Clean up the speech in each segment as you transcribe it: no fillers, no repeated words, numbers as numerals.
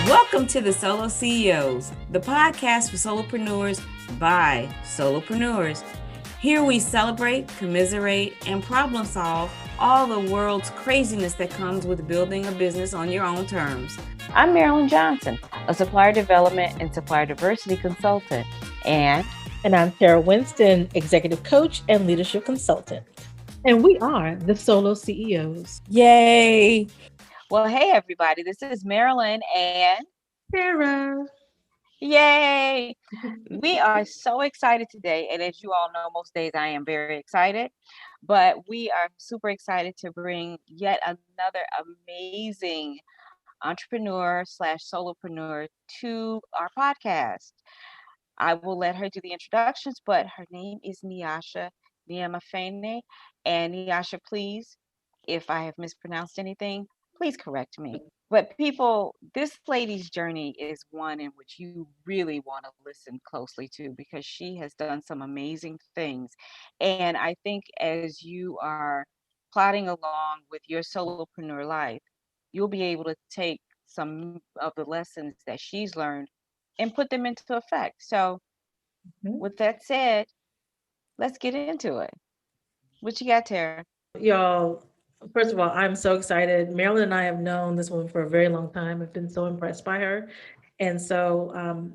Welcome to the SoloCEOs, the podcast for solopreneurs by solopreneurs. Here we celebrate, commiserate, and problem solve all the world's craziness that comes with building a business on your own terms. I'm Marilyn Johnson, a supplier development and supplier diversity consultant. And I'm Tara Winston, executive coach and leadership consultant. And we are the SoloCEOs. Yay! Well, hey, everybody, this is Marilyn and Tara. Yay! We are so excited today. And as you all know, most days I am very excited. But we are super excited to bring yet another amazing entrepreneur / solopreneur to our podcast. I will let her do the introductions, but her name is Nyasha Nyamapfene. And Nyasha, please, if I have mispronounced anything, please correct me. But people, this lady's journey is one in which you really want to listen closely to because she has done some amazing things. And I think as you are plodding along with your solopreneur life, you'll be able to take some of the lessons that she's learned and put them into effect. So with that said, let's get into it. What you got, Tara? Y'all, first of all, I'm so excited. Marilyn and I have known this woman for a very long time. I've been so impressed by her. And so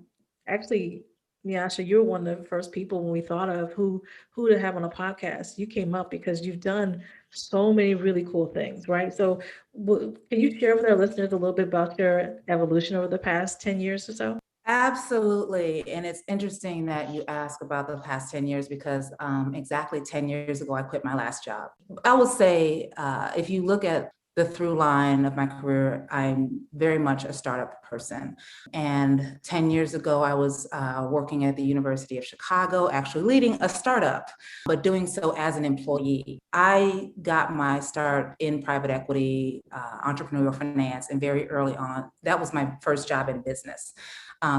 actually, Nyasha, you're one of the first people when we thought of who to have on a podcast. You came up because you've done so many really cool things, right? So can you share with our listeners a little bit about your evolution over the past 10 years or so? Absolutely. And it's interesting that you ask about the past 10 years because exactly 10 years ago, I quit my last job. I would say if you look at the through line of my career, I'm very much a startup person. And 10 years ago, I was working at the University of Chicago, actually leading a startup, but doing so as an employee. I got my start in private equity, entrepreneurial finance, and very early on, that was my first job in business.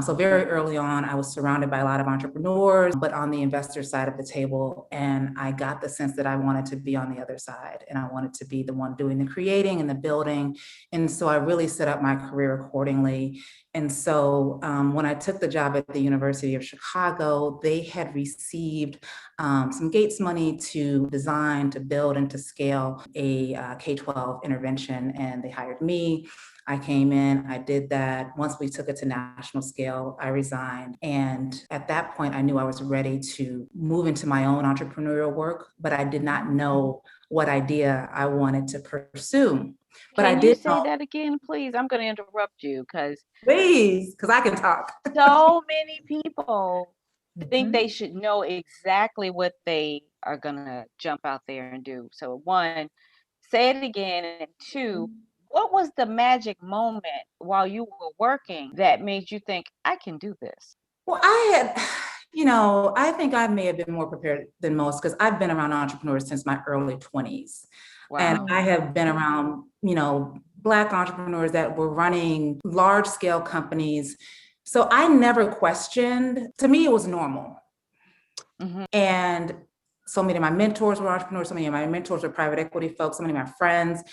So very early on, I was surrounded by a lot of entrepreneurs, but on the investor side of the table. And I got the sense that I wanted to be on the other side and I wanted to be the one doing the creating and the building. And so I really set up my career accordingly. And so when I took the job at the University of Chicago, they had received some Gates money to design, to build, and to scale a K-12 intervention. And they hired me. I came in, I did that. Once we took it to national scale, I resigned. And at that point, I knew I was ready to move into my own entrepreneurial work, but I did not know what idea I wanted to pursue. But Can you say that again, please? I'm going to interrupt you because I can talk. So many people think they should know exactly what they are going to jump out there and do. So one, say it again. And two, what was the magic moment while you were working that made you think, I can do this? Well, I think I may have been more prepared than most because I've been around entrepreneurs since my early 20s. Wow. And I have been around, Black entrepreneurs that were running large scale companies. So I never questioned. To me, it was normal. Mm-hmm. And so many of my mentors were entrepreneurs. So many of my mentors were private equity folks, so many of my friends.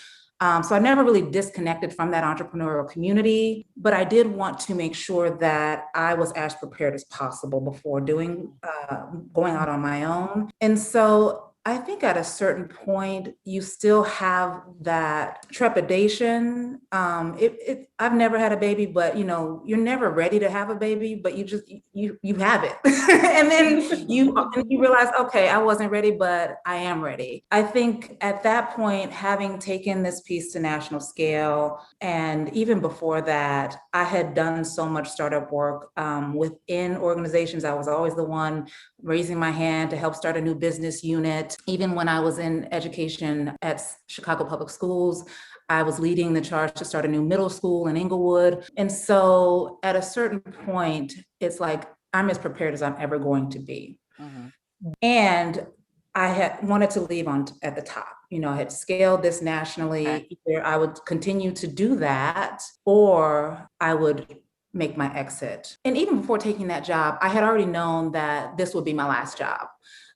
So I never really disconnected from that entrepreneurial community, but I did want to make sure that I was as prepared as possible before going out on my own. And so I think at a certain point, you still have that trepidation. I've never had a baby, but you're never ready to have a baby, but you have it. And then you realize, okay, I wasn't ready, but I am ready. I think at that point, having taken this piece to national scale, and even before that, I had done so much startup work within organizations. I was always the one raising my hand to help start a new business unit. Even when I was in education at Chicago Public Schools, I was leading the charge to start a new middle school in Inglewood. And so at a certain point, it's like, I'm as prepared as I'm ever going to be. Mm-hmm. And I had wanted to leave at the top. I had scaled this nationally. Okay. Either I would continue to do that or I would make my exit. And even before taking that job, I had already known that this would be my last job.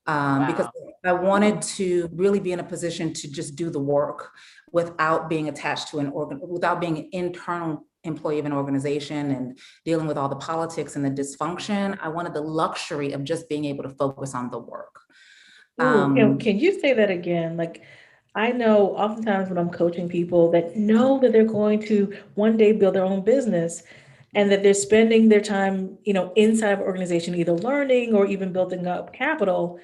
because I wanted to really be in a position to just do the work without being attached to without being an internal employee of an organization and dealing with all the politics and the dysfunction. I wanted the luxury of just being able to focus on the work. Can you say that again? Like, I know oftentimes when I'm coaching people that know that they're going to one day build their own business and that they're spending their time, inside of an organization, either learning or even building up capital,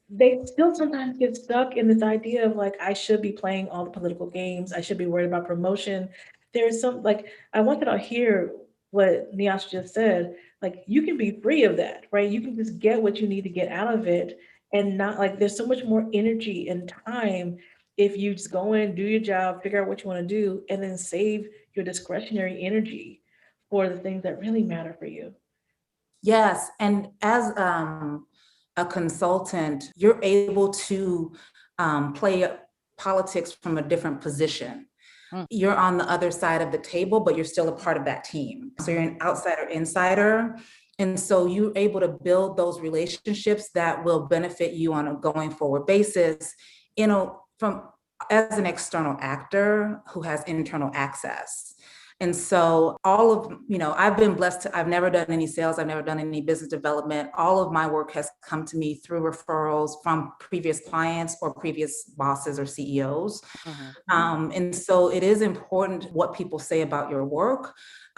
they still sometimes get stuck in this idea of like, I should be playing all the political games. I should be worried about promotion. There's some, like, I want to hear what Nyasha just said. Like, you can be free of that, right? You can just get what you need to get out of it. And not like, there's so much more energy and time if you just go in, do your job, figure out what you want to do, and then save your discretionary energy for the things that really matter for you. Yes. And as a consultant, you're able to play politics from a different position. You're on the other side of the table, but you're still a part of that team. So you're an outsider insider. And so you're able to build those relationships that will benefit you on a going forward basis, from as an external actor who has internal access. And so I've been blessed I've never done any sales. I've never done any business development. All of my work has come to me through referrals from previous clients or previous bosses or CEOs. And so it is important what people say about your work,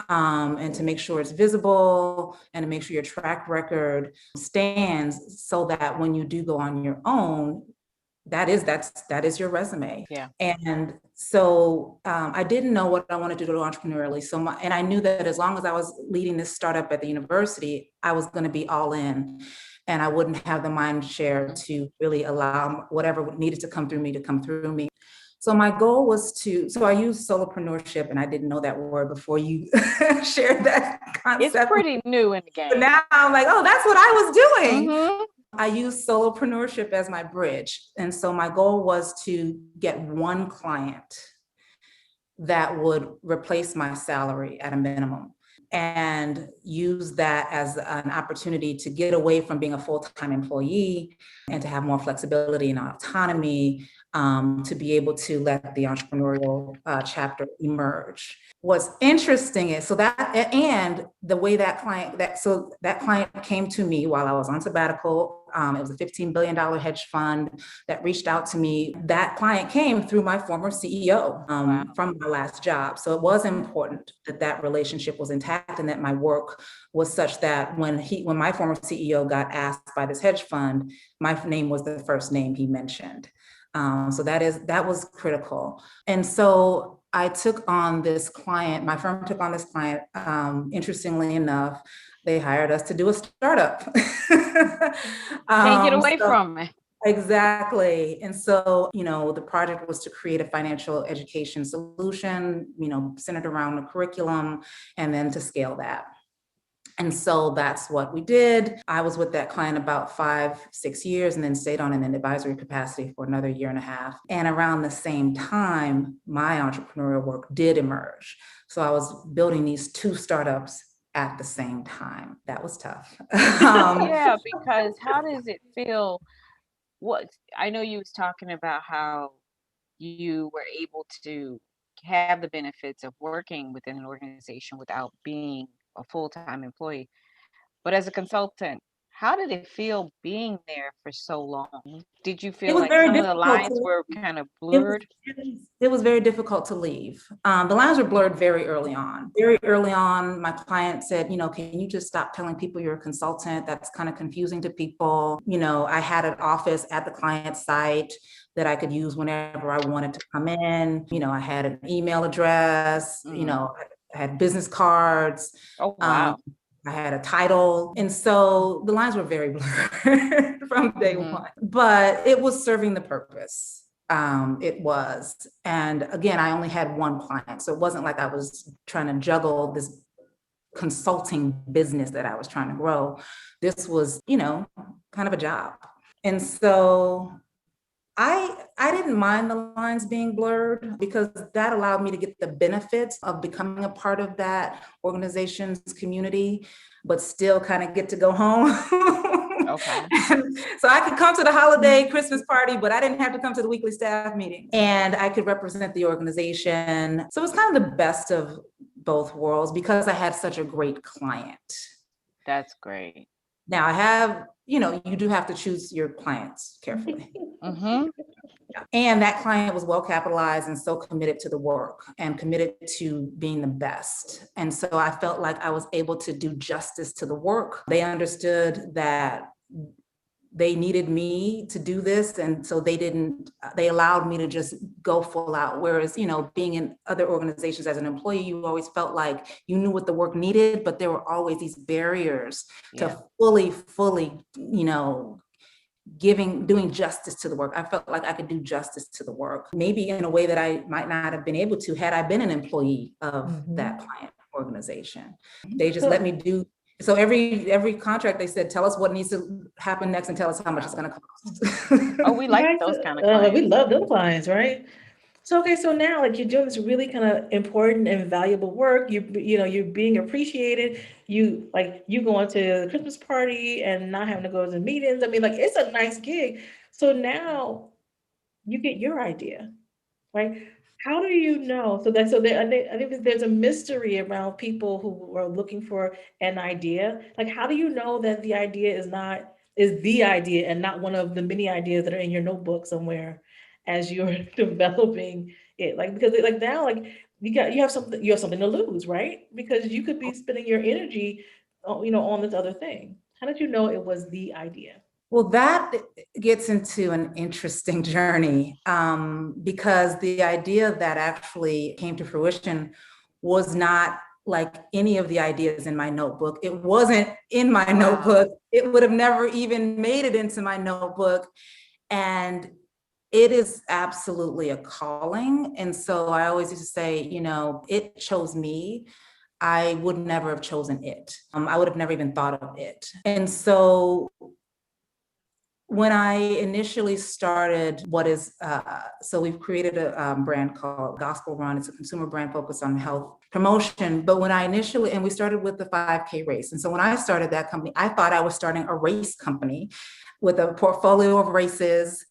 and to make sure it's visible and to make sure your track record stands so that when you do go on your own, that is your resume. Yeah. And so I didn't know what I wanted to do entrepreneurially. And I knew that as long as I was leading this startup at the university, I was going to be all in, and I wouldn't have the mind share to really allow whatever needed to come through me to come through me. So my goal was so I used solopreneurship, and I didn't know that word before you shared that concept. It's pretty new in the game. But now I'm like, oh, that's what I was doing. I used solopreneurship as my bridge. And so my goal was to get one client that would replace my salary at a minimum, and use that as an opportunity to get away from being a full-time employee and to have more flexibility and autonomy, to be able to let the entrepreneurial chapter emerge. What's interesting is and the way that client came to me while I was on sabbatical. It was a $15 billion hedge fund that reached out to me. That client came through my former CEO from my last job. So it was important that relationship was intact, and that my work was such that when my former CEO got asked by this hedge fund, my name was the first name he mentioned. So that was critical. And so I took on this client, my firm took on this client. Interestingly enough, they hired us to do a startup. Can't get away from it. Exactly. And so, the project was to create a financial education solution, centered around a curriculum, and then to scale that. And so that's what we did. I was with that client about 5-6 years, and then stayed on in an advisory capacity for another 1.5 years. And around the same time, my entrepreneurial work did emerge. So I was building these 2 startups at the same time. That was tough. Yeah, because how does it feel? I know you was talking about how you were able to have the benefits of working within an organization without being a full-time employee. But as a consultant, how did it feel being there for so long? Did you feel like some of the lines were kind of blurred? It was very difficult to leave. The lines were blurred very early on. Very early on, my client said, can you just stop telling people you're a consultant? That's kind of confusing to people. I had an office at the client site that I could use whenever I wanted to come in. I had an email address, I had business cards. Oh, wow. I had a title. And so the lines were very blurred from day one, but it was serving the purpose. It was. And again, I only had one client. So it wasn't like I was trying to juggle this consulting business that I was trying to grow. This was, kind of a job. And so I didn't mind the lines being blurred, because that allowed me to get the benefits of becoming a part of that organization's community, but still kind of get to go home. Okay. So I could come to the holiday Christmas party, but I didn't have to come to the weekly staff meeting. And I could represent the organization. So it was kind of the best of both worlds because I had such a great client. That's great. Now I have, you do have to choose your clients carefully. Mm-hmm. And that client was well capitalized and so committed to the work and committed to being the best. And so I felt like I was able to do justice to the work. They understood that they needed me to do this. And so they allowed me to just go full out. Whereas, being in other organizations as an employee, you always felt like you knew what the work needed, but there were always these barriers to fully, doing justice to the work. I felt like I could do justice to the work, maybe in a way that I might not have been able to had I been an employee of that client organization. They just let me do. So every contract they said, tell us what needs to happen next and tell us how much it's going to cost. Oh, we like those kind of clients. We love those clients, right? So, okay, so now you're doing this really kind of important and valuable work. You're being appreciated. You going to the Christmas party and not having to go to the meetings. I mean, it's a nice gig. So now you get your idea, right? How do you know? I think there's a mystery around people who are looking for an idea. How do you know that the idea is the idea and not one of the many ideas that are in your notebook somewhere as you're developing it? Because now you have something to lose, right? Because you could be spending your energy, on this other thing. How did you know it was the idea? Well, that gets into an interesting journey because the idea that actually came to fruition was not like any of the ideas in my notebook. It wasn't in my notebook. It would have never even made it into my notebook. And it is absolutely a calling. And so I always used to say, it chose me. I would never have chosen it. I would have never even thought of it. And so when I initially started so we've created a brand called Gospel Run. It's a consumer brand focused on health promotion. But and we started with the 5K race. And so when I started that company, I thought I was starting a race company with a portfolio of races.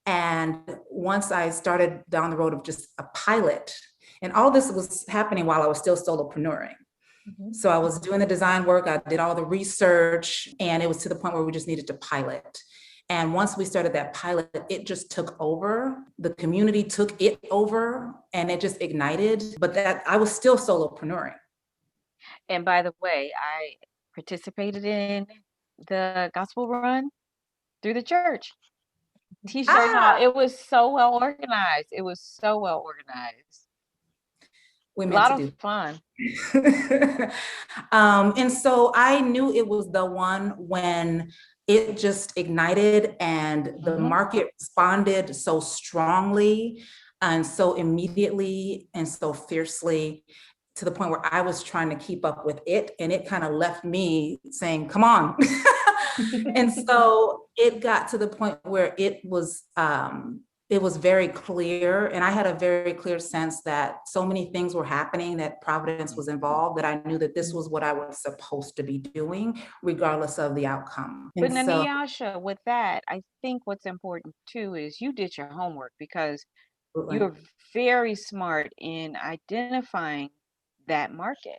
And once I started down the road of just a pilot, and all this was happening while I was still solopreneuring. Mm-hmm. So I was doing the design work, I did all the research, and it was to the point where we just needed to pilot. And once we started that pilot, it just took over. The community took it over and it just ignited. But that I was still solopreneuring. And by the way, I participated in the gospel run through the church. T-shirt and all. It was so well organized. A lot of fun. And so I knew it was the one when it just ignited and the market responded so strongly and so immediately and so fiercely to the point where I was trying to keep up with it. And it kind of left me saying, come on. And so it got to the point where it was very clear. And I had a very clear sense that so many things were happening, that Providence was involved, that I knew that this was what I was supposed to be doing, regardless of the outcome. But Nyasha, with that, I think what's important too is you did your homework because you're very smart in identifying that market.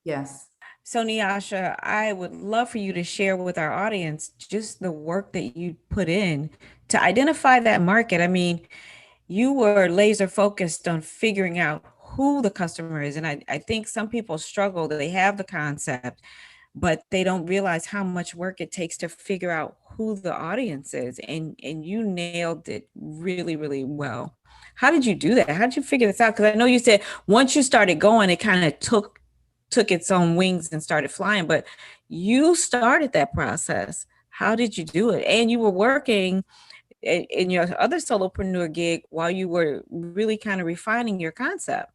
Yes. So Nyasha, I would love for you to share with our audience just the work that you put in to identify that market. I mean, you were laser focused on figuring out who the customer is. And I think some people struggle, they have the concept, but they don't realize how much work it takes to figure out who the audience is. And you nailed it really, really well. How did you do that? How did you figure this out? Because I know you said once you started going, it kind of took its own wings and started flying, but you started that process. How did you do it? And you were working in your other solopreneur gig while you were really kind of refining your concept.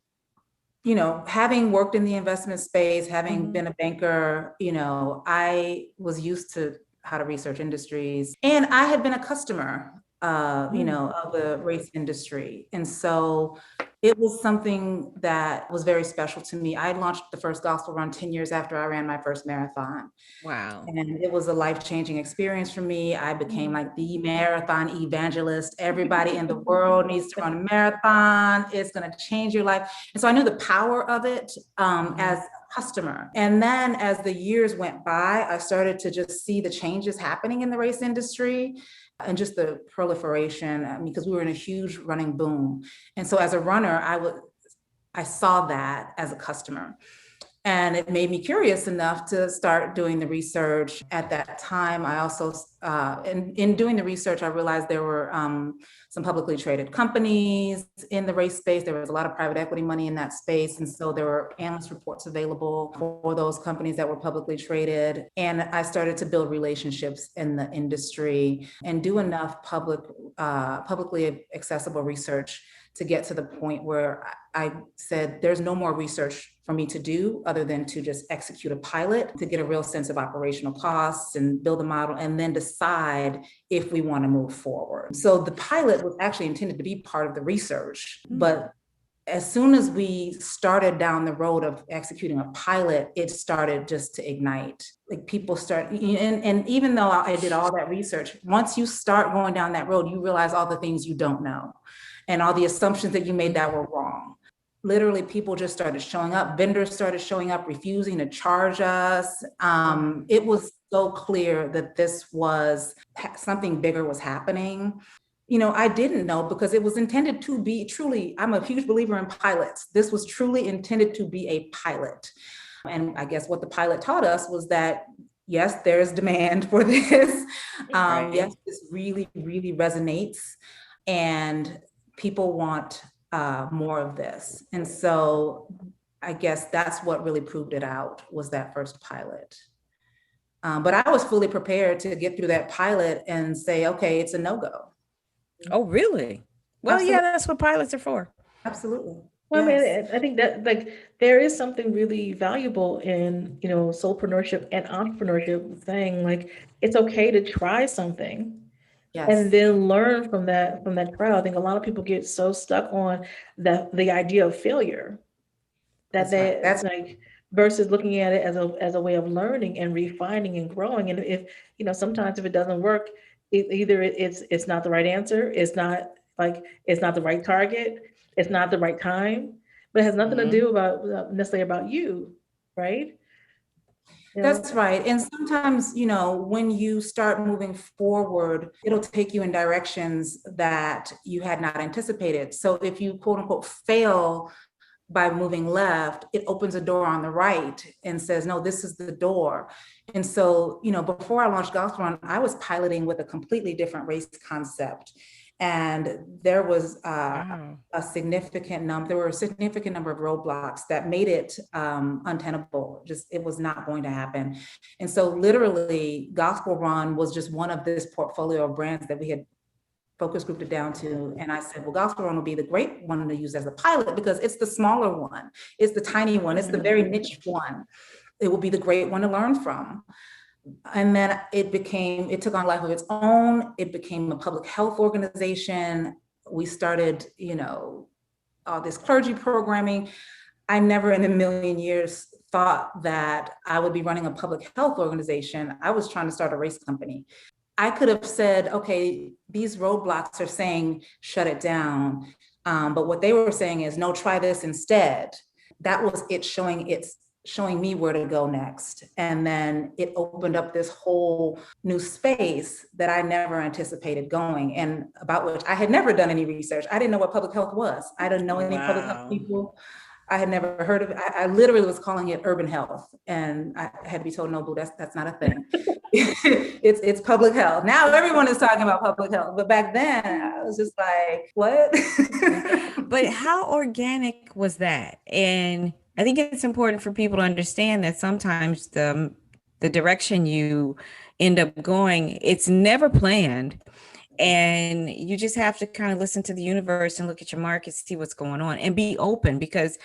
Having worked in the investment space, having been a banker, I was used to how to research industries, and I had been a customer, of the race industry. And so It was something that was very special to me. I launched the first gospel run 10 years after I ran my first marathon. Wow. And it was a life-changing experience for me. I became like the marathon evangelist. Everybody in the world needs to run a marathon. It's going to change your life. And so I knew the power of it as a customer. And then as the years went by, I started to just see the changes happening in the race industry and just the proliferation, because we were in a huge running boom. And so as a runner, I saw that as a customer. And it made me curious enough to start doing the research. At that time, I also, in doing the research, I realized there were some publicly traded companies in the race space. There was a lot of private equity money in that space. And so there were analyst reports available for those companies that were publicly traded. And I started to build relationships in the industry and do enough publicly accessible research to get to the point where I said, there's no more research for me to do other than to just execute a pilot to get a real sense of operational costs and build a model and then decide if we want to move forward. So the pilot was actually intended to be part of the research, but as soon as we started down the road of executing a pilot, it started just to ignite. Like people start, and even though I did all that research, once you start going down that road, you realize all the things you don't know and all the assumptions that you made that were wrong. Literally, people just started showing up. Vendors started showing up, refusing to charge us. It was so clear that this was something bigger was happening. You know, I didn't know because it was intended to be truly, I'm a huge believer in pilots. This was truly intended to be a pilot. And I guess what the pilot taught us was that, yes, there's demand for this. Right. Yes, this really, really resonates. And people want more of this. And so I guess that's what really proved it out, was that first pilot. But I was fully prepared to get through that pilot and say, okay, it's a no-go. Oh, really? Well, absolutely. Yeah, that's what pilots are for. Absolutely. Well, yes. I mean, I think that like there is something really valuable in, you know, soulpreneurship and entrepreneurship, saying like, it's okay to try something. Yes. And then learn from that trial. I think a lot of people get so stuck on the idea of failure that that's like, versus looking at it as a way of learning and refining and growing. And if, you know, sometimes if it doesn't work, it's not the right answer. It's not the right target. It's not the right time, but it has nothing to do necessarily about you, right? That's right. And sometimes, you know, when you start moving forward, it'll take you in directions that you had not anticipated. So if you quote unquote fail by moving left, it opens a door on the right and says, no, this is the door. And so, you know, before I launched Gospel Run, I was piloting with a completely different race concept. And there was a significant number of roadblocks that made it untenable. Just, it was not going to happen. And so literally Gospel Run was just one of this portfolio of brands that we had focus grouped it down to. And I said, well, Gospel Run will be the great one to use as a pilot because it's the smaller one. It's the tiny one. It's the very niche one. It will be the great one to learn from. And then it took on a life of its own. It became a public health organization. We started, you know, all this clergy programming. I never in a million years thought that I would be running a public health organization. I was trying to start a race company. I could have said, okay, these roadblocks are saying, shut it down. But what they were saying is, no, try this instead. That was it showing me where to go next. And then it opened up this whole new space that I never anticipated going, and about which I had never done any research. I didn't know what public health was. I didn't know any public health people. I had never heard of it. I literally was calling it urban health. And I had to be told, no, boo, that's not a thing. it's public health. Now everyone is talking about public health. But back then I was just like, what? But how organic was that? And I think it's important for people to understand that sometimes the direction you end up going, it's never planned. And you just have to kind of listen to the universe and look at your market, see what's going on, and be open, because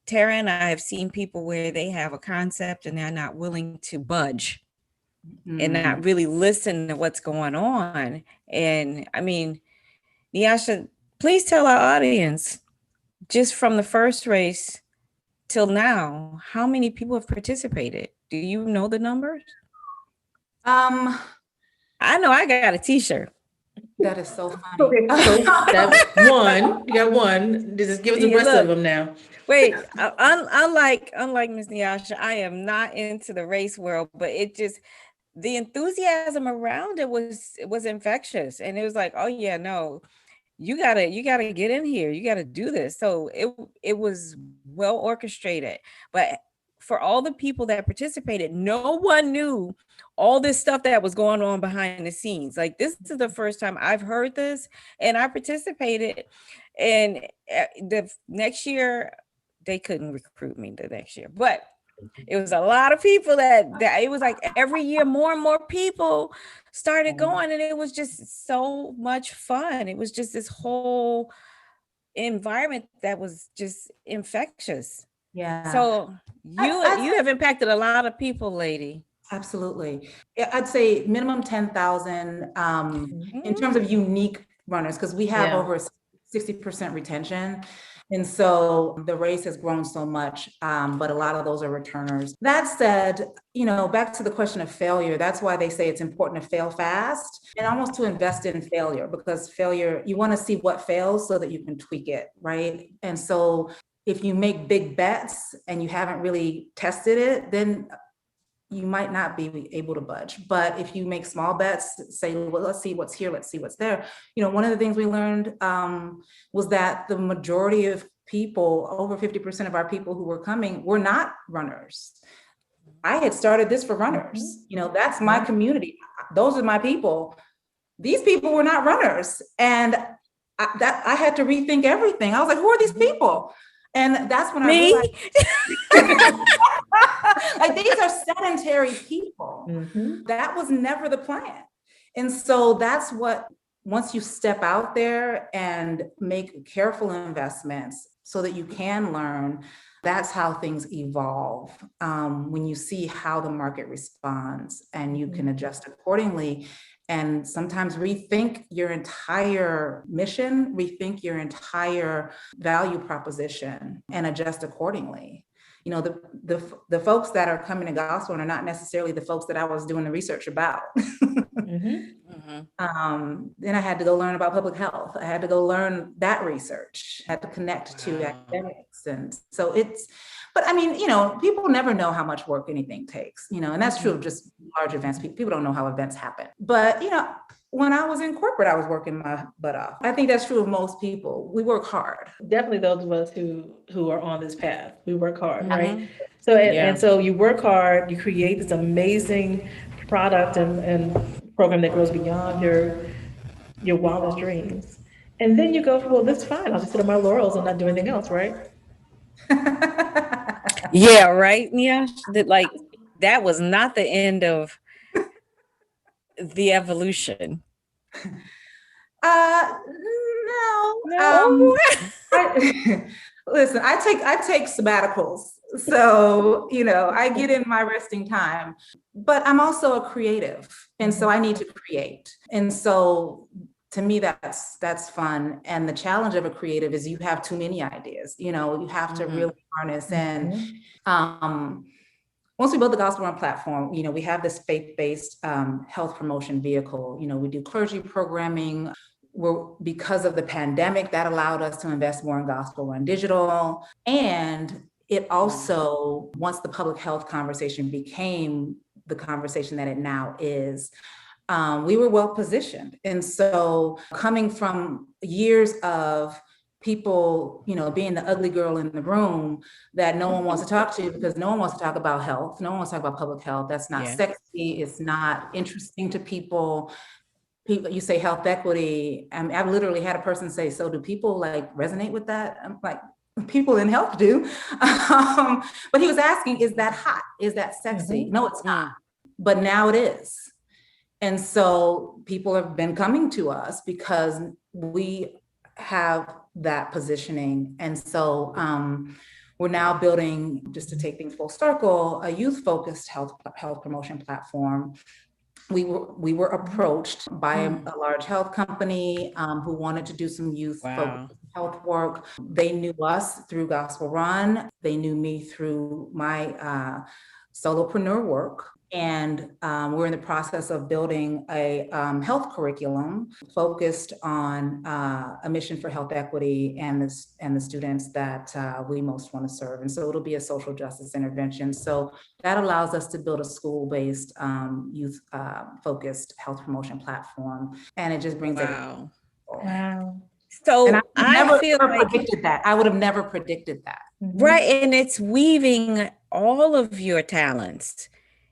Tara and I have seen people where they have a concept and they're not willing to budge and not really listen to what's going on. And I mean, Nyasha, please tell our audience, just from the first race till now, how many people have participated? Do you know the numbers? I know I got a t-shirt. That is so funny. Okay, so that's one. You got one. Just give us the rest of them now. Wait, unlike Ms. Nyasha, I am not into the race world, but it just, the enthusiasm around it was infectious, and it was like, oh yeah, no, you gotta get in here, you gotta do this. So it was well orchestrated, but for all the people that participated, no one knew all this stuff that was going on behind the scenes. Like, this is the first time I've heard this, and I participated. And the next year, they couldn't recruit me the next year, but it was a lot of people that it was like every year more and more people started going, and it was just so much fun. It was just this whole environment that was just infectious. Yeah. So you have impacted a lot of people, lady. Absolutely. I'd say minimum 10,000 in terms of unique runners, because we have over 60% retention. And so the race has grown so much, but a lot of those are returners. That said, back to the question of failure, that's why they say it's important to fail fast and almost to invest in failure, because failure, you want to see what fails so that you can tweak it, right? And so if you make big bets and you haven't really tested it, then you might not be able to budge. But if you make small bets, say, well, let's see what's here, let's see what's there. One of the things we learned was that the majority of people, over 50% of our people who were coming, were not runners. I had started this for runners. That's my community. Those are my people. These people were not runners. And I had to rethink everything. I was like, who are these people? And that's when I realized, like, these are sedentary people. That was never the plan. And so that's what, once you step out there and make careful investments so that you can learn, that's how things evolve. When you see how the market responds and you can adjust accordingly. And sometimes rethink your entire mission, rethink your entire value proposition, and adjust accordingly. The folks that are coming to Gospel are not necessarily the folks that I was doing the research about. Then I had to go learn about public health. I had to go learn that research, I had to connect to academics. And so but I mean, people never know how much work anything takes, and that's true of just large events. People don't know how events happen. But, when I was in corporate, I was working my butt off. I think that's true of most people. We work hard. Definitely those of us who are on this path, we work hard, right? So, and so you work hard, you create this amazing product and program that goes beyond your wildest dreams. And then you go, well, that's fine. I'll just sit on my laurels and not do anything else, right? Yeah, right. Yeah, that was not the end of the evolution. No. Listen, I take sabbaticals. So, I get in my resting time, but I'm also a creative. And so I need to create. And so to me, that's fun. And the challenge of a creative is you have too many ideas, you have to really harness. And once we built the Gospel Run platform, we have this faith-based health promotion vehicle. We do clergy programming. Because of the pandemic, that allowed us to invest more in Gospel Run Digital. And it also, once the public health conversation became the conversation that it now is, we were well positioned. And so coming from years of people, being the ugly girl in the room that no one wants to talk to because no one wants to talk about health. No one wants to talk about public health. That's not sexy. It's not interesting to people. You say health equity. I mean, I've literally had a person say, so do people resonate with that? I'm like, people in health do. But he was asking, is that hot? Is that sexy? No, it's not. But now it is. And so people have been coming to us because we have that positioning. And so we're now building, just to take things full circle, a youth-focused health promotion platform. we were approached by a large health company who wanted to do some youth focused health work. They knew us through Gospel Run. They knew me through my solopreneur work. And we're in the process of building a health curriculum focused on a mission for health equity and the students that we most want to serve. And so it'll be a social justice intervention. So that allows us to build a school-based youth focused health promotion platform. And it just brings Wow. Wow. So I feel like predicted that. I would have never predicted that. Right. And it's weaving all of your talents.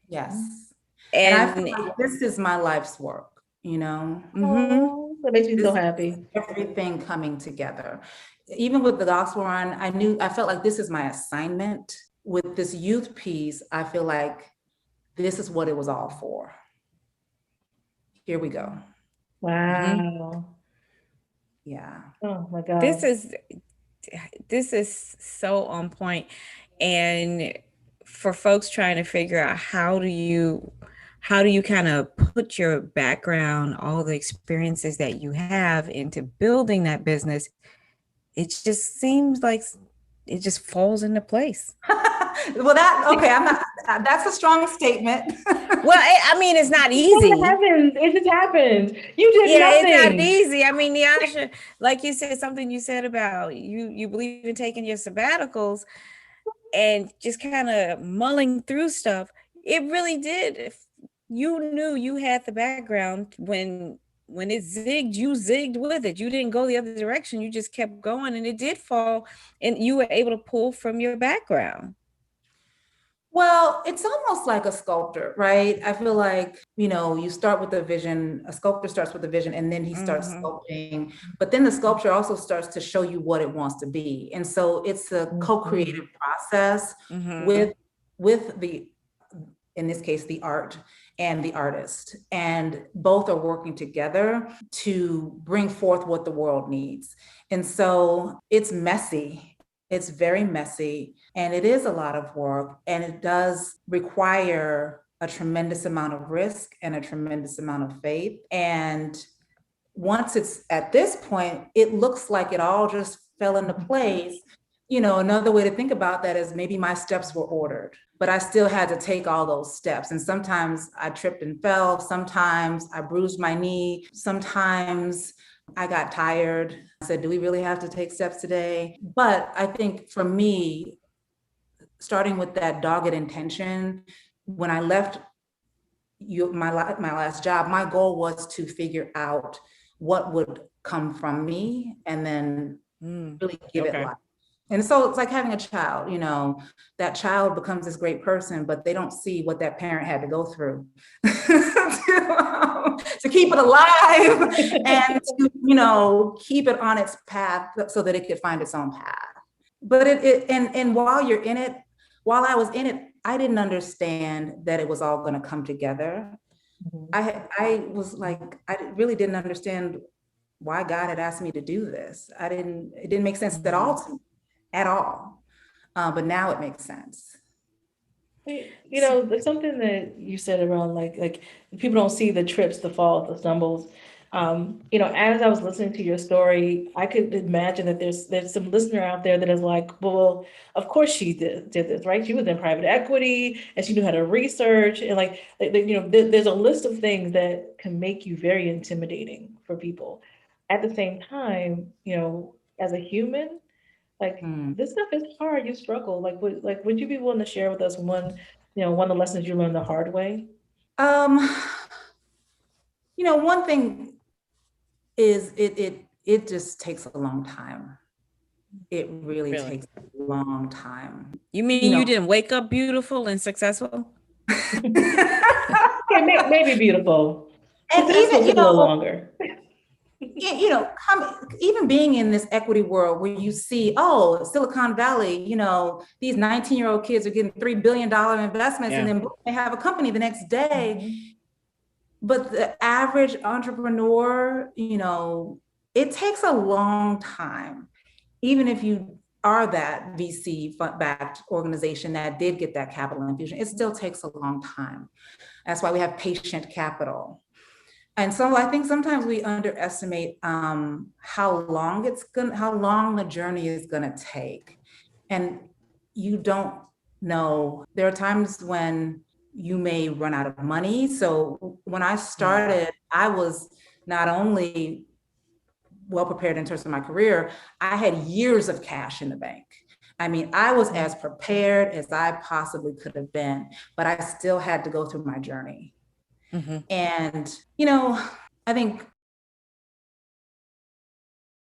Yes. And I feel like this is my life's work, you know? That makes me so happy. Everything coming together. Even with the Gospel Run, I felt like this is my assignment. With this youth piece, I feel like this is what it was all for. Here we go. Wow. Yeah. Oh my God. This is so on point. And for folks trying to figure out how do you kind of put your background, all the experiences that you have into building that business, it just seems like it just falls into place. Well, that's a strong statement. Well, I mean, it's not easy. It just happens. You did nothing. It's not easy. I mean, Nyasha, like you said, something you said about you believe in taking your sabbaticals and just kind of mulling through stuff. It really did. You knew you had the background when it zigged, you zigged with it. You didn't go the other direction. You just kept going and it did fall and you were able to pull from your background. Well, it's almost like a sculptor, right? I feel like, you start with a vision, a sculptor starts with a vision and then he starts sculpting, but then the sculpture also starts to show you what it wants to be. And so it's a co-creative process with the, in this case, the art and the artist, and both are working together to bring forth what the world needs. And so it's messy. It's very messy and it is a lot of work and it does require a tremendous amount of risk and a tremendous amount of faith. And once it's at this point, it looks like it all just fell into place. Another way to think about that is maybe my steps were ordered, but I still had to take all those steps. And sometimes I tripped and fell. Sometimes I bruised my knee. Sometimes I got tired. I said, do we really have to take steps today? But I think for me, starting with that dogged intention, when I left my last job, my goal was to figure out what would come from me and then really give it life. And so it's like having a child, that child becomes this great person, but they don't see what that parent had to go through to keep it alive and to, keep it on its path so that it could find its own path. But and while I was in it, I didn't understand that it was all going to come together. I was like, I really didn't understand why God had asked me to do this. It didn't make sense at all to me. At all. But now it makes sense. There's something that you said around like people don't see the trips, the falls, the stumbles. As I was listening to your story, I could imagine that there's some listener out there that is like, well, of course she did this, right? She was in private equity and she knew how to research and there's a list of things that can make you very intimidating for people. At the same time, as a human, this stuff is hard. You struggle. Would you be willing to share with us one of the lessons you learned the hard way? One thing is it just takes a long time. It really takes a long time. You mean you didn't wake up beautiful and successful? Maybe beautiful. And even, a little longer. Even being in this equity world where you see, Silicon Valley, these 19-year-old kids are getting $3 billion investments and then they have a company the next day. But the average entrepreneur, it takes a long time, even if you are that VC backed organization that did get that capital infusion, it still takes a long time. That's why we have patient capital. And so I think sometimes we underestimate how long the journey is gonna take. And you don't know. There are times when you may run out of money. So when I started, I was not only well prepared in terms of my career, I had years of cash in the bank. I mean, I was as prepared as I possibly could have been, but I still had to go through my journey. And, I think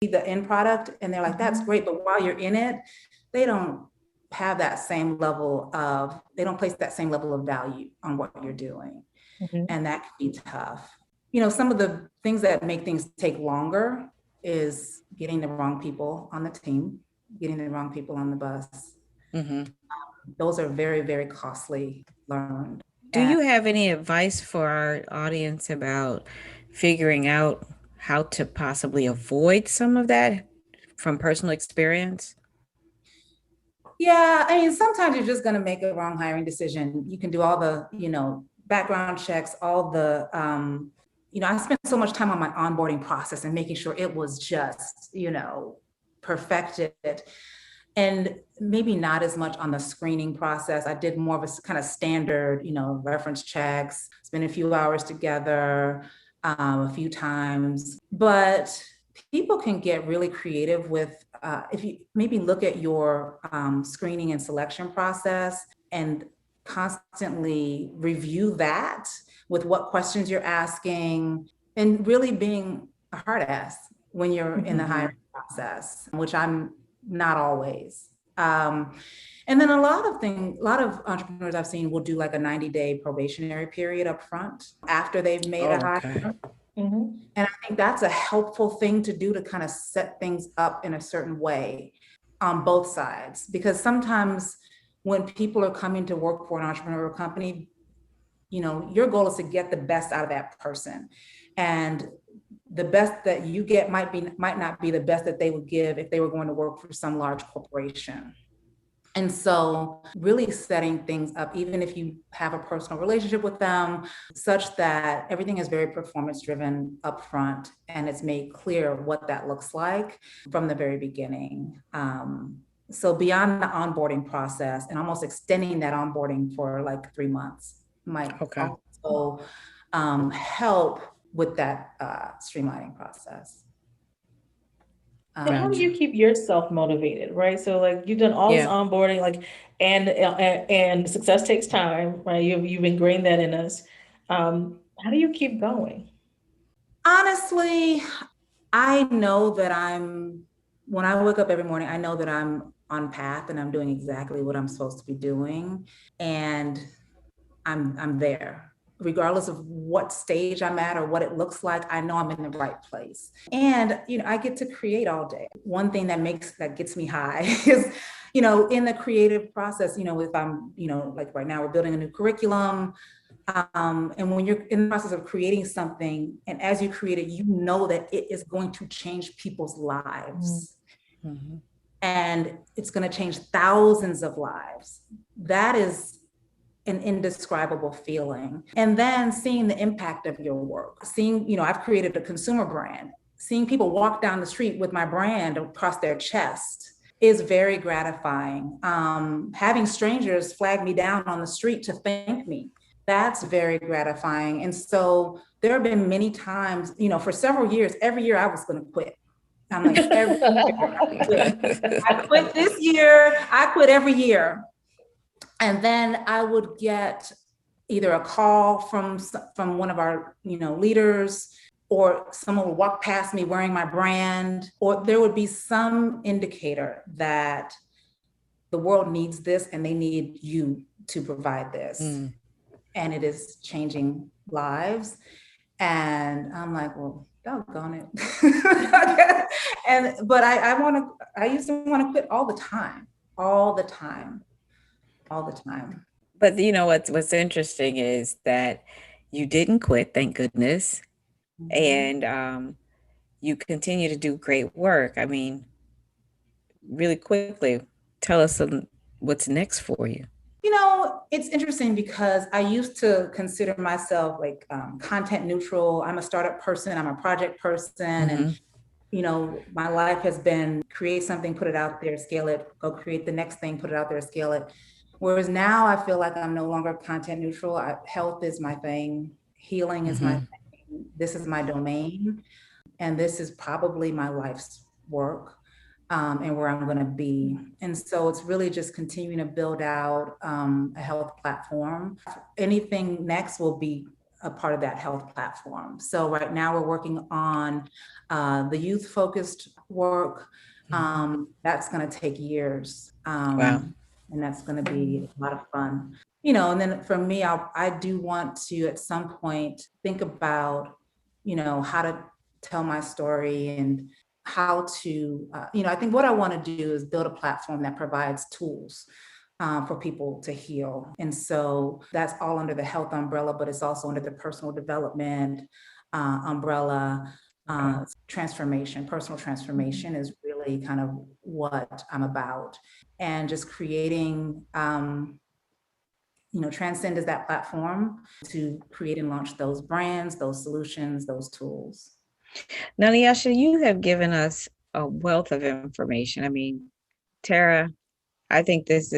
the end product and they're like, that's great. But while you're in it, they don't have that same level of, they don't place that same level of value on what you're doing. And that can be tough. Some of the things that make things take longer is getting the wrong people on the team, getting the wrong people on the bus. Those are very, very costly learned. Do you have any advice for our audience about figuring out how to possibly avoid some of that from personal experience? Yeah, I mean, sometimes you're just going to make a wrong hiring decision. You can do all the, background checks, all the, I spent so much time on my onboarding process and making sure it was just, perfected. And maybe not as much on the screening process. I did more of a kind of standard, reference checks, spend a few hours together, a few times. But people can get really creative with, if you maybe look at your screening and selection process and constantly review that with what questions you're asking and really being a hard ass when you're in the hiring process, which I'm not always. And then a lot of entrepreneurs I've seen will do like a 90-day probationary period up front after they've made a hire. And I think that's a helpful thing to do to kind of set things up in a certain way on both sides. Because sometimes when people are coming to work for an entrepreneurial company, your goal is to get the best out of that person. And the best that you get might not be the best that they would give if they were going to work for some large corporation. And so really setting things up, even if you have a personal relationship with them, such that everything is very performance driven upfront and it's made clear what that looks like from the very beginning. So beyond the onboarding process and almost extending that onboarding for like 3 months might also help with that streamlining process. How do you keep yourself motivated, right? So like you've done all this onboarding, like, and success takes time, right? You've ingrained that in us. How do you keep going? Honestly, I know that when I wake up every morning, I know that I'm on path and I'm doing exactly what I'm supposed to be doing. And I'm there. Regardless of what stage I'm at or what it looks like, I know I'm in the right place. And, I get to create all day. One thing that gets me high is, in the creative process, if I'm, like right now we're building a new curriculum. And when you're in the process of creating something, and as you create it, you know that it is going to change people's lives. And it's going to change thousands of lives. That is an indescribable feeling. And then seeing the impact of your work, seeing, I've created a consumer brand, seeing people walk down the street with my brand across their chest is very gratifying. Having strangers flag me down on the street to thank me, that's very gratifying. And so there have been many times, for several years, every year I was going to quit. I'm like, every year, I quit this year, I quit every year. And then I would get either a call from one of our, leaders, or someone would walk past me wearing my brand, or there would be some indicator that the world needs this and they need you to provide this. And it is changing lives. And I'm like, well, doggone it. But I used to want to quit all the time. But what's interesting is that you didn't quit, thank goodness. And you continue to do great work. I mean, really quickly, tell us what's next for you. It's interesting because I used to consider myself like content neutral. I'm a startup person. I'm a project person. And, my life has been create something, put it out there, scale it, go create the next thing, put it out there, scale it. Whereas now I feel like I'm no longer content neutral. Health is my thing. Healing is my thing. This is my domain. And this is probably my life's work. And where I'm going to be. And so it's really just continuing to build out a health platform. Anything next will be a part of that health platform. So right now we're working on the youth-focused work. That's going to take years. Wow. And that's going to be a lot of fun. And then for me, I do want to at some point think about, how to tell my story and how to, I think what I want to do is build a platform that provides tools for people to heal. And so that's all under the health umbrella, but it's also under the personal development umbrella. Transformation, personal transformation is really kind of what I'm about. And just creating, Transcend is that platform to create and launch those brands, those solutions, those tools. Now, Nyasha, you have given us a wealth of information. I mean, Tara, I think this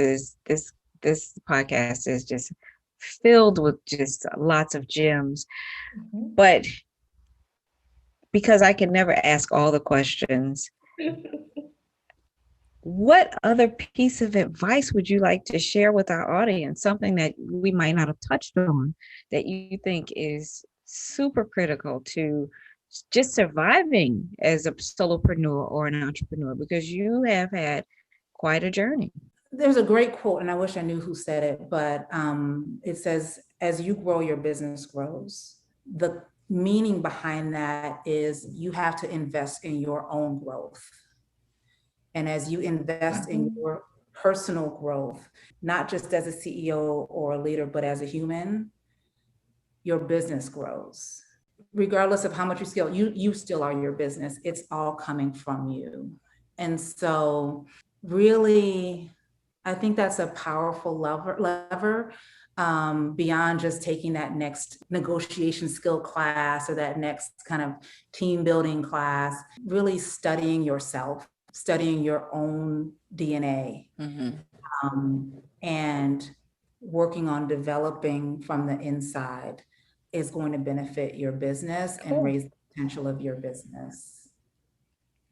podcast is just filled with just lots of gems. But because I can never ask all the questions, what other piece of advice would you like to share with our audience? Something that we might not have touched on that you think is super critical to just surviving as a solopreneur or an entrepreneur, because you have had quite a journey. There's a great quote, and I wish I knew who said it, but it says, as you grow, your business grows. The meaning behind that is you have to invest in your own growth. And as you invest in your personal growth, not just as a CEO or a leader, but as a human, your business grows. Regardless of how much you scale, you still are your business. It's all coming from you. And so really, I think that's a powerful lever beyond just taking that next negotiation skill class or that next kind of team building class, really studying yourself, studying your own DNA, and working on developing from the inside is going to benefit your business and raise the potential of your business.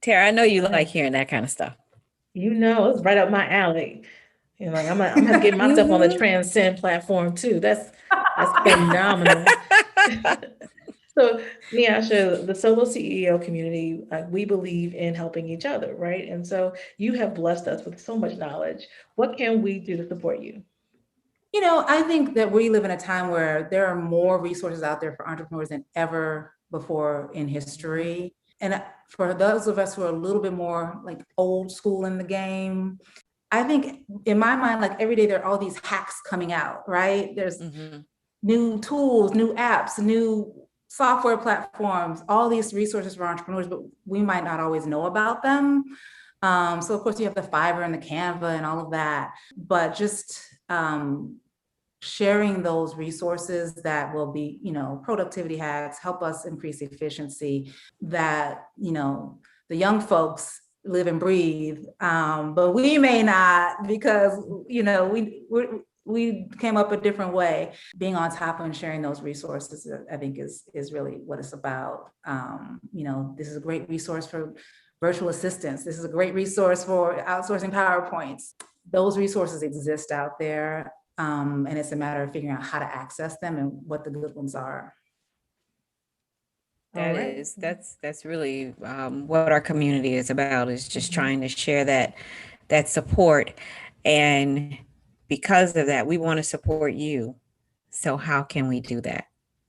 Tara, I know you like hearing that kind of stuff. It's right up my alley. I'm gonna get myself on the Transcend platform too. That's phenomenal. So, Nyasha, the SoloCEO community, we believe in helping each other, right? And so you have blessed us with so much knowledge. What can we do to support you? I think that we live in a time where there are more resources out there for entrepreneurs than ever before in history. And for those of us who are a little bit more like old school in the game, I think in my mind, like every day there are all these hacks coming out, right? There's new tools, new apps, new software platforms, all these resources for entrepreneurs, but we might not always know about them. So of course you have the Fiverr and the Canva and all of that, but just sharing those resources that will be, productivity hacks, help us increase efficiency, that, the young folks live and breathe, but we may not, because, we came up a different way. Being on top of and sharing those resources, I think is really what it's about. This is a great resource for virtual assistants. This is a great resource for outsourcing PowerPoints. Those resources exist out there. And it's a matter of figuring out how to access them and what the good ones are. That's really what our community is about, is just trying to share that support. And because of that, we want to support you. So how can we do that?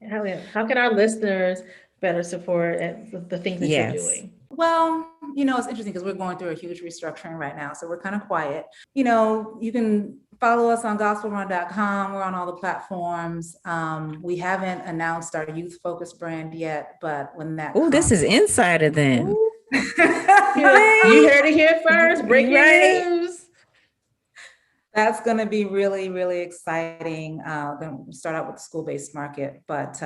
How can our listeners better support the things that you're doing? Well, it's interesting because we're going through a huge restructuring right now. So we're kind of quiet. You can follow us on gospelrun.com. We're on all the platforms. We haven't announced our youth focused brand yet, but when that this is insider then. You heard it here first. Breaking news. That's going to be really, really exciting. Then we start out with the school-based market, but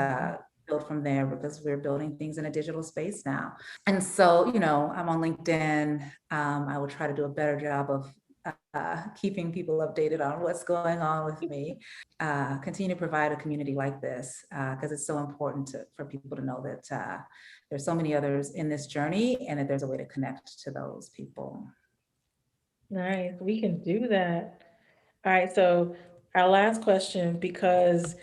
build from there because we're building things in a digital space now. And so, I'm on LinkedIn. I will try to do a better job of keeping people updated on what's going on with me. Continue to provide a community like this because it's so important for people to know that there's so many others in this journey and that there's a way to connect to those people. Nice, we can do that. All right, so our last question, because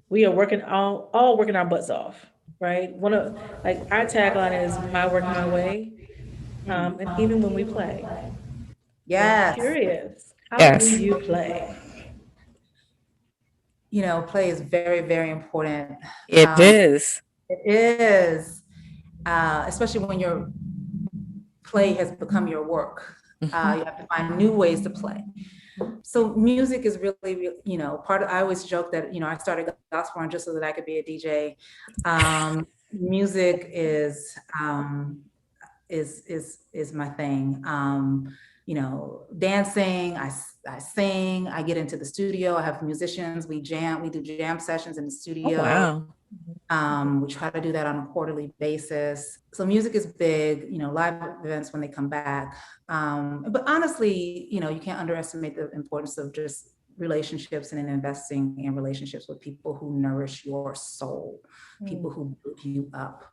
we are working all working our butts off, right? One of our tagline is "My work, my way," and even when we play, yes, I'm curious, how do you play? Play is very, very important. It is. It is, especially when your play has become your work. You have to find new ways to play. So music is really, part of, I always joke that, I started gospel run just so that I could be a DJ. Music is my thing. Dancing, I sing, I get into the studio, I have musicians, we do jam sessions in the studio. Oh, wow. We try to do that on a quarterly basis. So music is big, live events when they come back. But honestly, you can't underestimate the importance of just relationships and investing in relationships with people who nourish your soul, people who build you up,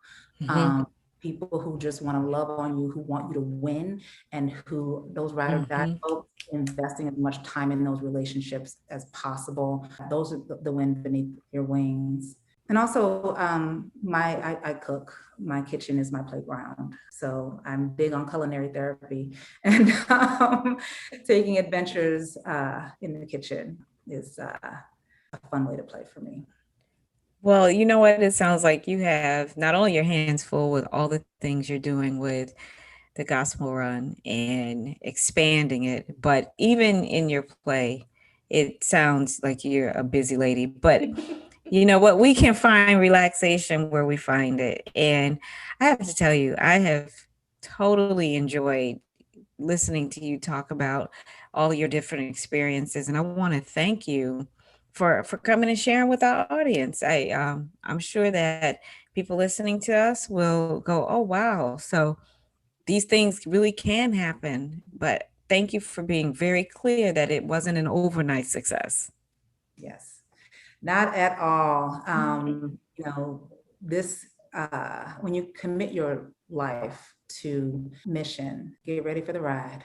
people who just want to love on you, who want you to win, and who those ride or die folks, investing as much time in those relationships as possible. Those are the wind beneath your wings. And also, I cook. My kitchen is my playground. So I'm big on culinary therapy, and taking adventures in the kitchen is a fun way to play for me. Well, you know what? It sounds like you have not only your hands full with all the things you're doing with the gospel run and expanding it, but even in your play, it sounds like you're a busy lady. But you know what? We can find relaxation where we find it. And I have to tell you, I have totally enjoyed listening to you talk about all your different experiences. And I want to thank you for coming and sharing with our audience. I'm sure that people listening to us will go, oh, wow. So these things really can happen. But thank you for being very clear that it wasn't an overnight success. Yes, not at all. This, when you commit your life to mission, get ready for the ride.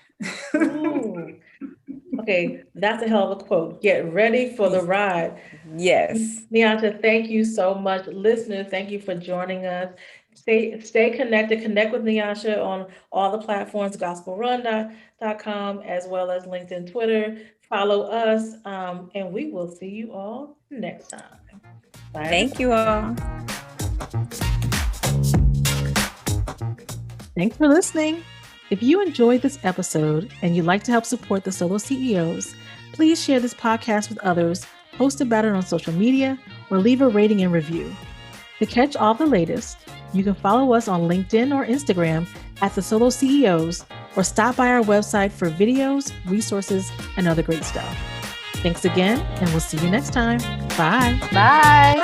Okay, that's a hell of a quote. Get ready for the ride. Yes. Nyasha, thank you so much. Listeners, thank you for joining us. Stay connected. Connect with Nyasha on all the platforms, gospelrun.com, as well as LinkedIn, Twitter. Follow us, and we will see you all next time. Bye. Thank you all. Thanks for listening. If you enjoyed this episode and you'd like to help support the Solo CEOs, please share this podcast with others, post about it on social media, or leave a rating and review. To catch all the latest, you can follow us on LinkedIn or Instagram at the Solo CEOs, or stop by our website for videos, resources, and other great stuff. Thanks again, and we'll see you next time. Bye. Bye.